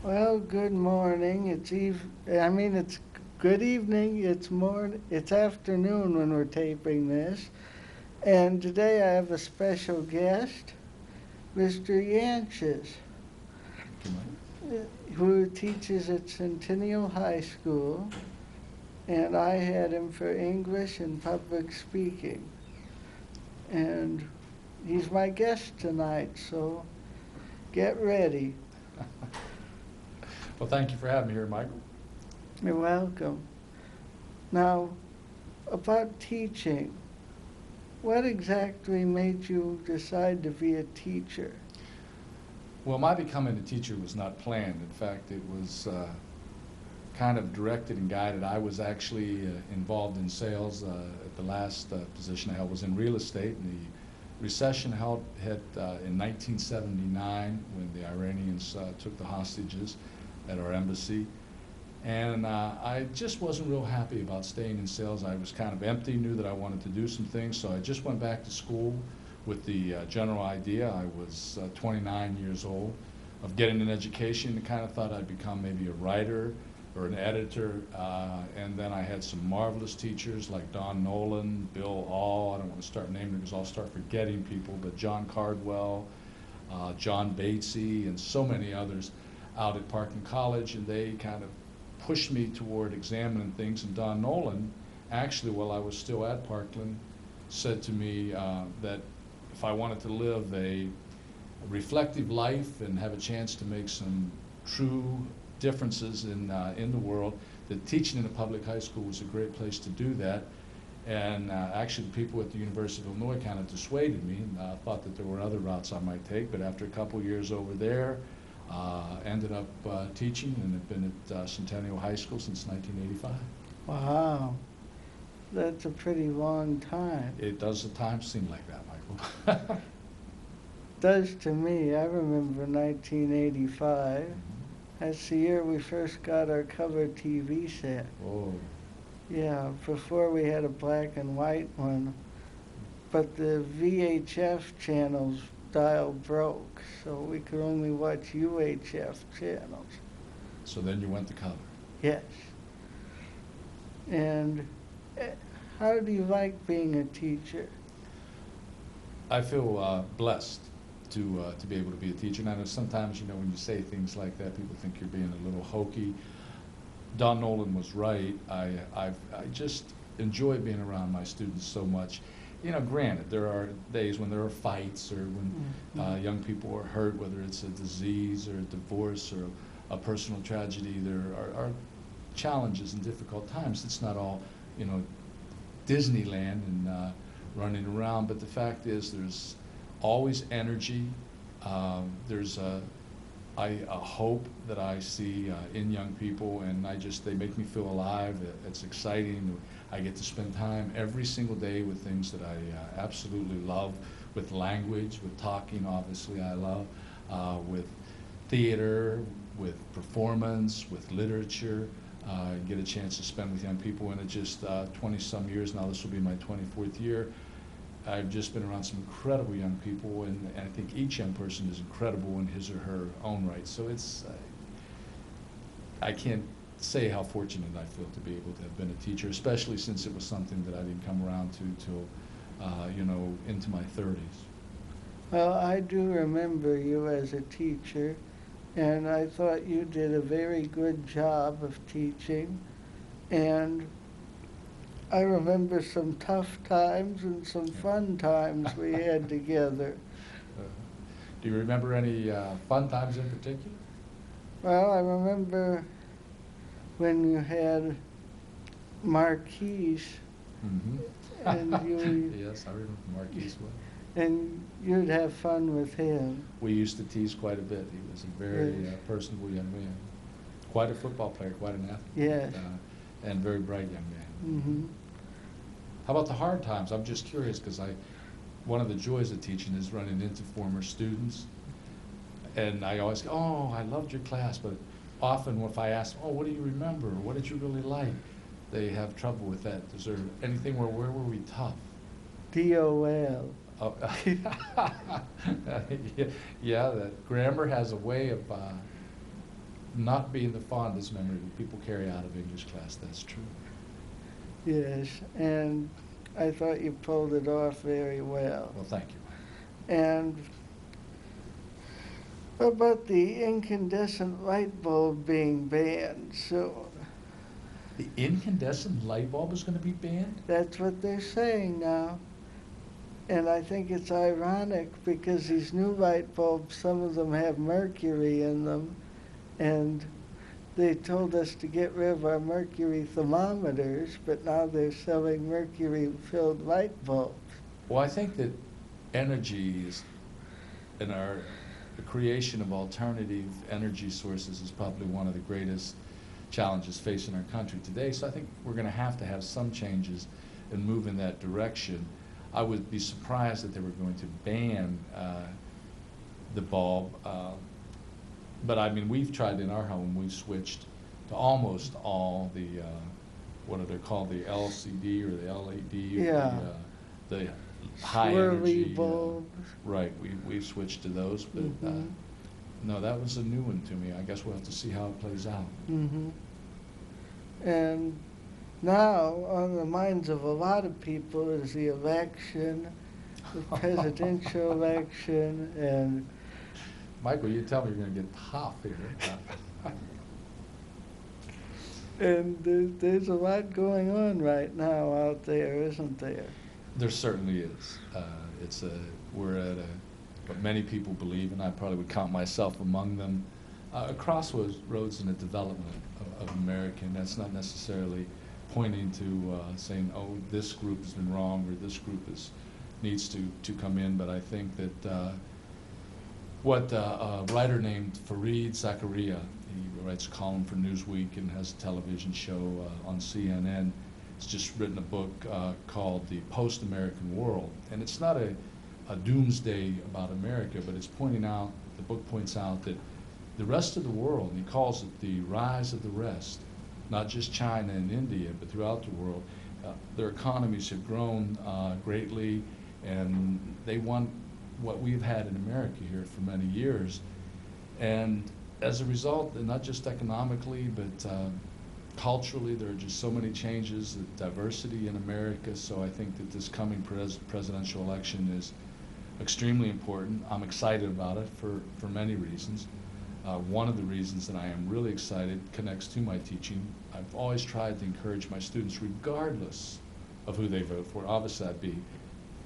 Well, good morning. It's good evening. It's afternoon when we're taping this. And today I have a special guest, Mr. Yanches, who teaches at Centennial High School. And I had him for English and public speaking. And he's my guest tonight, so get ready. Well, thank you for having me here, Michael. You're welcome. Now, about teaching, what exactly made you decide to be a teacher? Well, my becoming a teacher was not planned. In fact, it was kind of directed and guided. I was actually involved in sales. At the last position I held was in real estate. And the recession hit in 1979 when the Iranians took the hostages at our embassy. And I just wasn't real happy about staying in sales. I was kind of empty, knew that I wanted to do some things, so I just went back to school with the general idea. I was 29 years old of getting an education and kind of thought I'd become maybe a writer or an editor. And then I had some marvelous teachers like Don Nolan, Bill All, I don't want to start naming them because I'll start forgetting people, but John Cardwell, John Batesy, and so many others out at Parkland College, and they kind of pushed me toward examining things. And Don Nolan, actually, while I was still at Parkland, said to me that if I wanted to live a reflective life and have a chance to make some true differences in the world, that teaching in a public high school was a great place to do that. And actually, the people at the University of Illinois kind of dissuaded me, and thought that there were other routes I might take. But after a couple years over there, ended up teaching and have been at Centennial High School since 1985. Wow, that's a pretty long time. It does at times seem like that, Michael. Does to me. I remember 1985. That's the year we first got our color TV set. Oh. Yeah, before we had a black and white one. But the VHF channels dial broke, so we could only watch UHF channels. So then you went to color. Yes. And how do you like being a teacher? I feel blessed to be able to be a teacher. And I know sometimes, you know, when you say things like that, people think you're being a little hokey. Don Nolan was right. I just enjoy being around my students so much. You know, granted, there are days when there are fights or when young people are hurt, whether it's a disease or a divorce or a personal tragedy. There are challenges and difficult times. It's not all, you know, Disneyland and running around, but the fact is there's always energy. There's a hope that I see in young people, and they make me feel alive. It's exciting. I get to spend time every single day with things that I absolutely love, with language, with talking, obviously I love, with theater, with performance, with literature. Get a chance to spend with young people, and it's just 20-some years now. This will be my 24th year. I've just been around some incredible young people, and I think each young person is incredible in his or her own right. So it's, I can't say how fortunate I feel to be able to have been a teacher, especially since it was something that I didn't come around to till, you know, into my 30s. Well, I do remember you as a teacher, and I thought you did a very good job of teaching. And I remember some tough times and some fun times we had together. Do you remember any fun times in particular? Well, I remember when you had Marquise, and you Yes, I remember Marquise well. and you'd have fun with him. We used to tease quite a bit. He was a very personable young man. Quite a football player, quite an athlete. Yes. And very bright young man. Mm-hmm. How about the hard times? I'm just curious because one of the joys of teaching is running into former students. And I always go, oh, I loved your class, but often if I ask, oh, what do you remember? Or what did you really like? They have trouble with that. Is there anything where were we tough? DOL. Oh, yeah, that grammar has a way of not being the fondest memory that people carry out of English class, that's true. Yes, and I thought you pulled it off very well. Well, thank you. And about the incandescent light bulb being banned, so The incandescent light bulb is going to be banned? that's what they're saying now. And I think it's ironic because these new light bulbs, some of them have mercury in them, and they told us to get rid of our mercury thermometers, but now they're selling mercury-filled light bulbs. Well, I think that energy is, and the creation of alternative energy sources is probably one of the greatest challenges facing our country today. So I think we're going to have some changes and move in that direction. I would be surprised that they were going to ban the bulb. But I mean, we've tried in our home, we've switched to almost all the, what are they called, the LCD or the LED? Or Yeah. the high energy. Swirly bulbs. Right, we've switched to those, but Mhm. no, that was a new one to me. I guess we'll have to see how it plays out. Mm-hmm. And now, on the minds of a lot of people is the election, the presidential election, and Michael, you tell me you're going to get tough here. there's a lot going on right now out there, isn't there? There certainly is. We're at what many people believe, and I probably would count myself among them, a crossroads in the development of America, and that's not necessarily pointing to saying, oh, this group has been wrong or this group needs to come in, but I think that what a writer named Fareed Zakaria, he writes a column for Newsweek and has a television show on CNN. He's just written a book called The Post-American World, and it's not a doomsday about America, but it's pointing out, the book points out that the rest of the world, and he calls it the rise of the rest, not just China and India, but throughout the world, their economies have grown greatly, and they want what we've had in America here for many years. And as a result, not just economically, but culturally, there are just so many changes, the diversity in America, so I think that this coming presidential election is extremely important. I'm excited about it for many reasons. One of the reasons that I am really excited connects to my teaching. I've always tried to encourage my students, regardless of who they vote for. Obviously, I'd be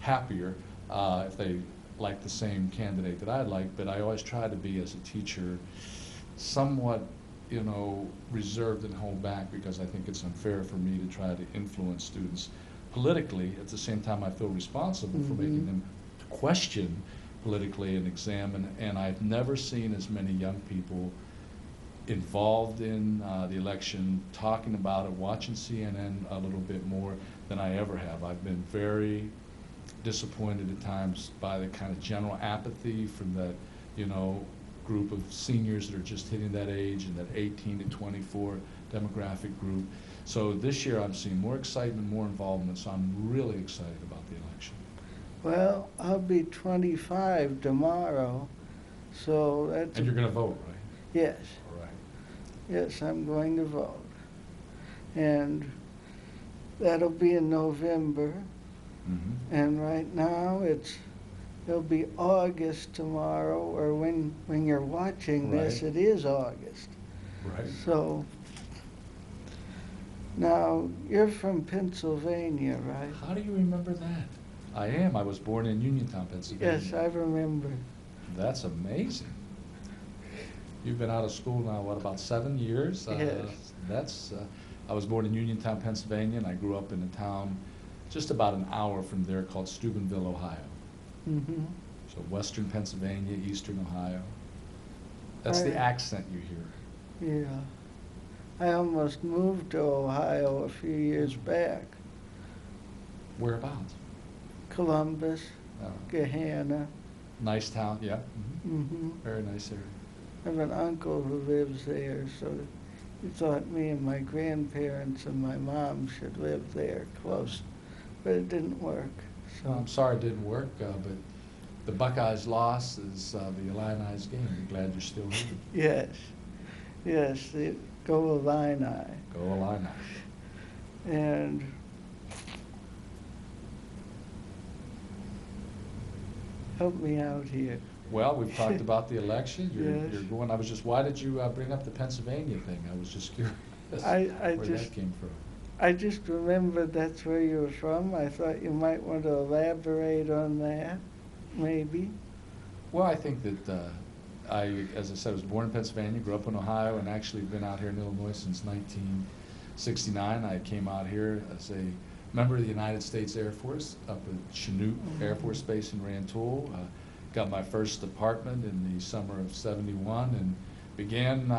happier if they like the same candidate that I like, but I always try to be, as a teacher, somewhat, reserved and hold back, because I think it's unfair for me to try to influence students politically. At the same time, I feel responsible for making them question politically and examine, and I've never seen as many young people involved in the election, talking about it, watching CNN a little bit more than I ever have. I've been very disappointed at times by the kind of general apathy from that, group of seniors that are just hitting that age, and that 18 to 24 demographic group. So this year I'm seeing more excitement, more involvement, so I'm really excited about the election. Well, I'll be 25 tomorrow, so that's... And you're going to vote, right? Yes. All right. Yes, I'm going to vote. And that'll be in November. Mm-hmm. And right now it'll be August tomorrow, or when you're watching this, Right. it is August. Right. So now you're from Pennsylvania, right? How do you remember that? I am. I was born in Uniontown, Pennsylvania. Yes, I remember. That's amazing. You've been out of school now, what, about 7 years? Yes. I was born in Uniontown, Pennsylvania, and I grew up in a town just about an hour from there called Steubenville, Ohio. Mm-hmm. So western Pennsylvania, eastern Ohio. That's the Right. accent you hear. Yeah. I almost moved to Ohio a few years back. Whereabouts? Columbus, Uh, Gahanna. nice town, yeah. Mhm. Mm-hmm. Very nice area. I have an uncle who lives there, so he thought me and my grandparents and my mom should live there close, but it didn't work. So Well, I'm sorry it didn't work, but the Buckeyes' loss is the Illini's gain. I'm glad you're still here. yes, Yes, the Go Illini. Go Illini. And help me out here. Well, we've talked about the election. Yes. You're going. I was just. Why did you bring up the Pennsylvania thing? I was just curious I where just that came from. I just remembered that's where you were from. I thought you might want to elaborate on that, maybe. Well, I think that as I said, I was born in Pennsylvania, grew up in Ohio, and actually been out here in Illinois since 1969. I came out here as a member of the United States Air Force up at Chinook Air Force Base in Rantoul. Got my first apartment in the summer of '71 and began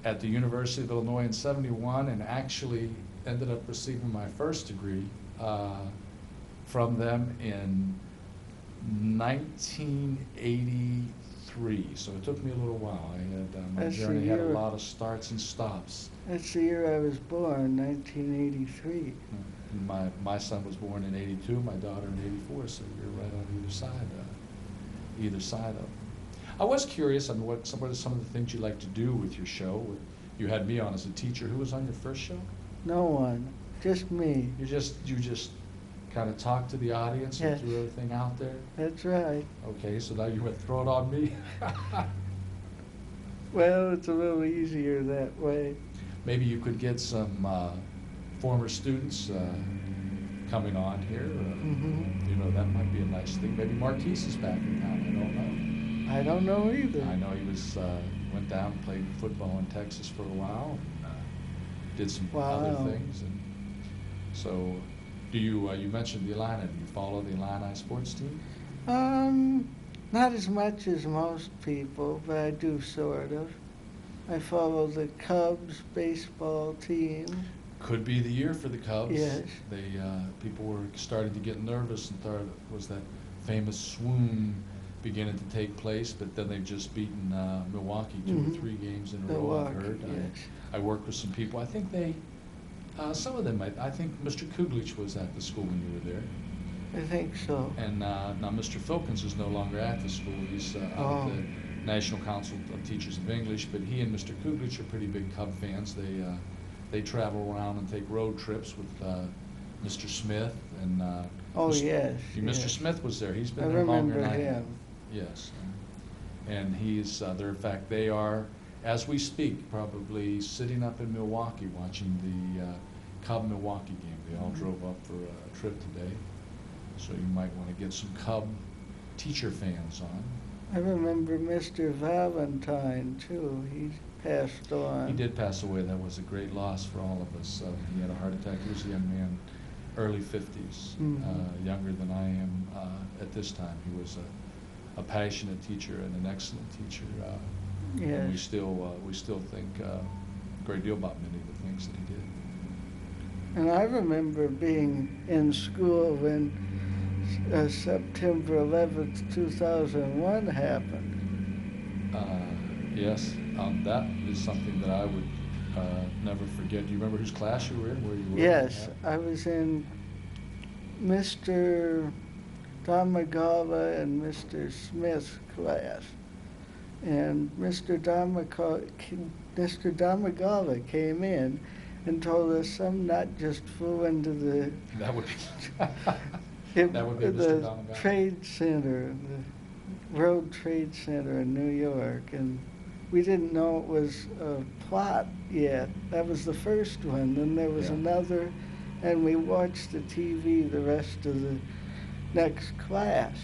at the University of Illinois in '71 and actually ended up receiving my first degree from them in 1983. So it took me a little while. I had my That's the journey had a year- lot of starts and stops. That's the year I was born, 1983. My son was born in '82, my daughter in '84, so you're right on either side of them. I was curious on what some of the things you like to do with your show. You had me on as a teacher. Who was on your first show? No one, just me. You just kind of talk to the audience and Yes. threw everything out there? That's right. Okay, so now you would throw it on me? Well, it's a little easier that way. Maybe you could get some former students coming on here. Mhm. You know, that might be a nice thing. Maybe Marquise is back in town. I don't know. I don't know either. I know he went down and played football in Texas for a while, and did some other Wow. things. And so, do you mentioned the Illini? Do you follow the Illini sports team? Not as much as most people, but I do sort of. I follow the Cubs baseball team. Could be the year for the Cubs. Yes. People were starting to get nervous and thought it was that famous swoon beginning to take place, but then they've just beaten Milwaukee 2 or Mhm. 3 games in a row, I've Milwaukee, heard. yes. I worked with some people. I think some of them, I think Mr. Kuglich was at the school when you were there. I think so. And now Mr. Filkins is no longer at the school. He's out Oh. at the National Council of Teachers of English, but he and Mr. Kuglich are pretty big Cub fans. They travel around and take road trips with Mr. Smith and Oh, Mr. yes, Mr. yes. Smith was there. He's I been there longer remember than I have. him. Yes. And he's there. In fact, they are, as we speak, probably sitting up in Milwaukee watching the Cub-Milwaukee game. They all drove up for a trip today. So you might want to get some Cub teacher fans on. I remember Mr. Valentine, too. He passed on. He did pass away. That was a great loss for all of us. He had a heart attack. He was a young man, early 50s, younger than I am at this time. He was a passionate teacher and an excellent teacher. And we Yes. still think a great deal about many of the things that he did. And I remember being in school when September 11th, 2001 happened. Yes, that is something that I would never forget. Do you remember whose class you were in, where you were? Yes, I was in Mr. Damagala and Mr. Smith's class. And Mr. Damagala came in and told us some nut just flew into the That would be, that would be the Mr. Domagala. Trade Center, the World Trade Center in New York, and we didn't know it was a plot yet. That was the first one. Then there was Yeah. another, and we watched the TV the rest of the next class.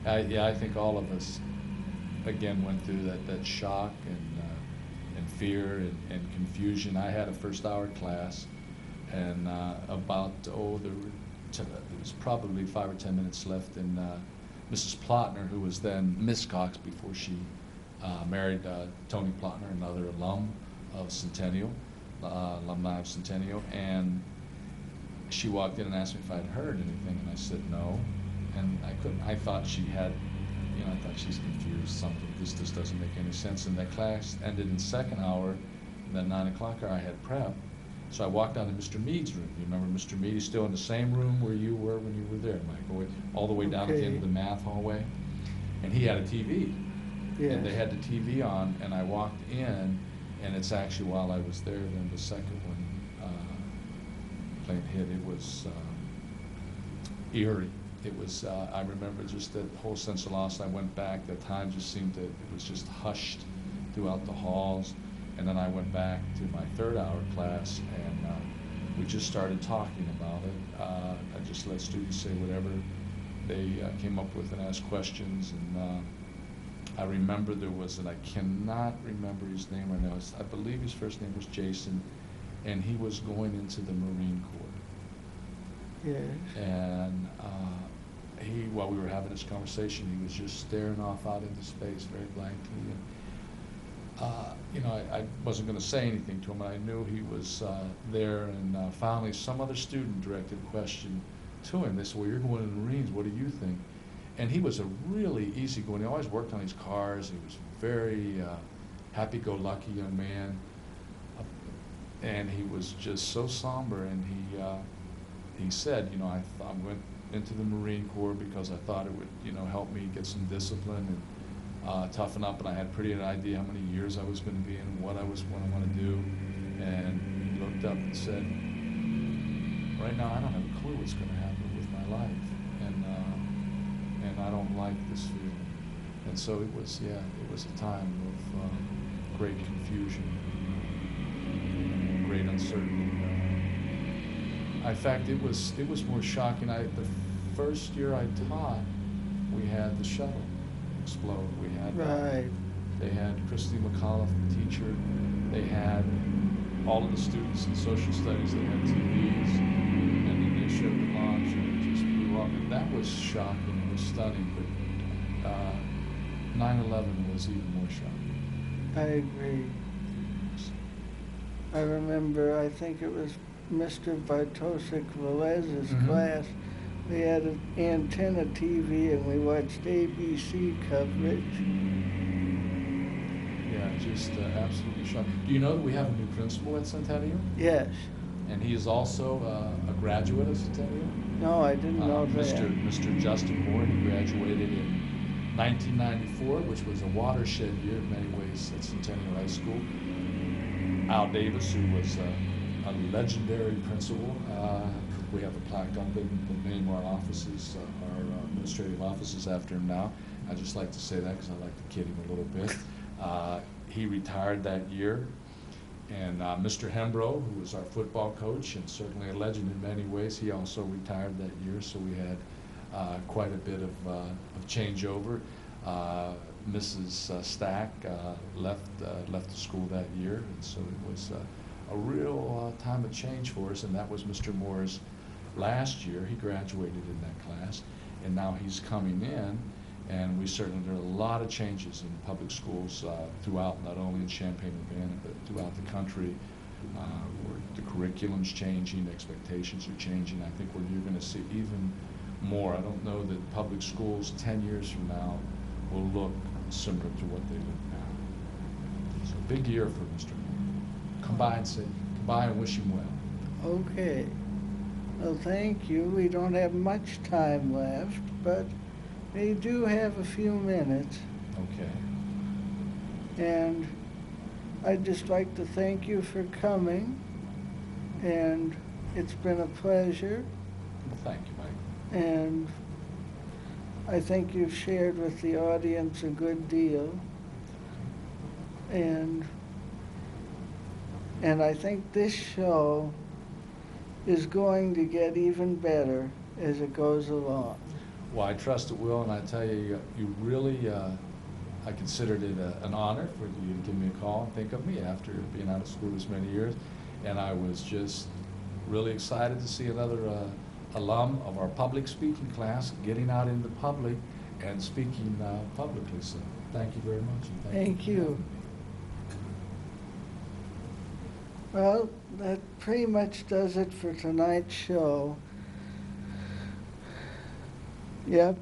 Yeah, I think all of us, again, went through that shock and fear and confusion. I had a first hour class, and there was probably 5 or 10 minutes left, and Mrs. Plotner, who was then Miss Cox before she married Tony Plotner, another alumni of Centennial, and she walked in and asked me if I'd heard anything, and I said no, and I couldn't. I thought she had, I thought she's confused. Something. This doesn't make any sense. And that class ended in second hour. And then 9 o'clock hour, I had prep. So I walked down to Mr. Mead's room. You remember Mr. Mead? He's still in the same room where you were when you were there, Mike, all the way down at the end of the math hallway. And he had a TV. And they Yes. had the TV on, and I walked in, and it's actually while I was there, then the second one plane hit. It was eerie. It was, I remember just that whole sense of loss. I went back, that time just seemed to, it was just hushed throughout the halls. And then I went back to my third hour class, and we just started talking about it. I just let students say whatever they came up with and asked questions. And I remember there was, and I cannot remember his name right now, I believe his first name was Jason, and he was going into the Marine Corps. Yes. And while we were having this conversation, he was just staring off out into space very blankly. And, I wasn't going to say anything to him, and I knew he was there. And finally, some other student directed a question to him. They said, "Well, you're going to the Marines. What do you think?" And he was a really easygoing. He always worked on his cars. He was very happy-go-lucky young man. And he was just so somber. And he said, I went into the Marine Corps because I thought it would, help me get some discipline and toughen up. And I had a pretty good idea how many years I was going to be in and what I want to do. And he looked up and said, "Right now, I don't have a clue what's going to happen with my life. And I don't like this feeling." And so it was a time of great confusion, great uncertainty. In fact, it was more shocking. The first year I taught, we had the shuttle explode. We had Right. they had Christy McAuliffe, the teacher. They had all of the students in social studies that had TVs, and then they showed the launch, and it just blew up. And that was shocking. It was stunning. But 9/11 was even more shocking. I agree. I remember, I think it was Mr. Bartosik Velez's Mhm. class. We had an antenna TV and we watched ABC coverage. Yeah, just absolutely shocking. Do you know that we have a new principal at Centennial? Yes. And he is also a graduate of Centennial? No, I didn't know that. Mr. Justin Moore. He graduated in 1994, which was a watershed year in many ways at Centennial High School. Al Davis, who was a legendary principal. We have a plaque up in the name of our offices, our administrative offices after him now. I just like to say that because I like to kid him a little bit. He retired that year. And Mr. Hembrough, who was our football coach and certainly a legend in many ways, he also retired that year. So we had quite a bit of changeover. Mrs. Stack left the school that year, and so it was a real time of change for us. And that was Mr. Moore's last year. He graduated in that class, and now he's coming in. And we certainly, there are a lot of changes in public schools throughout, not only in Champaign-Urbana, but throughout the country. Where the curriculum's changing, expectations are changing. I think you're going to see even more. I don't know that public schools 10 years from now will look similar to what they look now. So big year for Mr. Moore. Come by and wish him well. Okay. Well, thank you. We don't have much time left, but we do have a few minutes. Okay. And I'd just like to thank you for coming. And it's been a pleasure. Well, thank you, Mike. And I think you've shared with the audience a good deal. And I think this show is going to get even better as it goes along. Well, I trust it will, and I tell you, you really, I considered it an honor for you to give me a call and think of me after being out of school this many years. And I was just really excited to see another alum of our public speaking class getting out in the public and speaking publicly. So thank you very much. And Thank for you. having me. Well, that pretty much does it for tonight's show. Yep.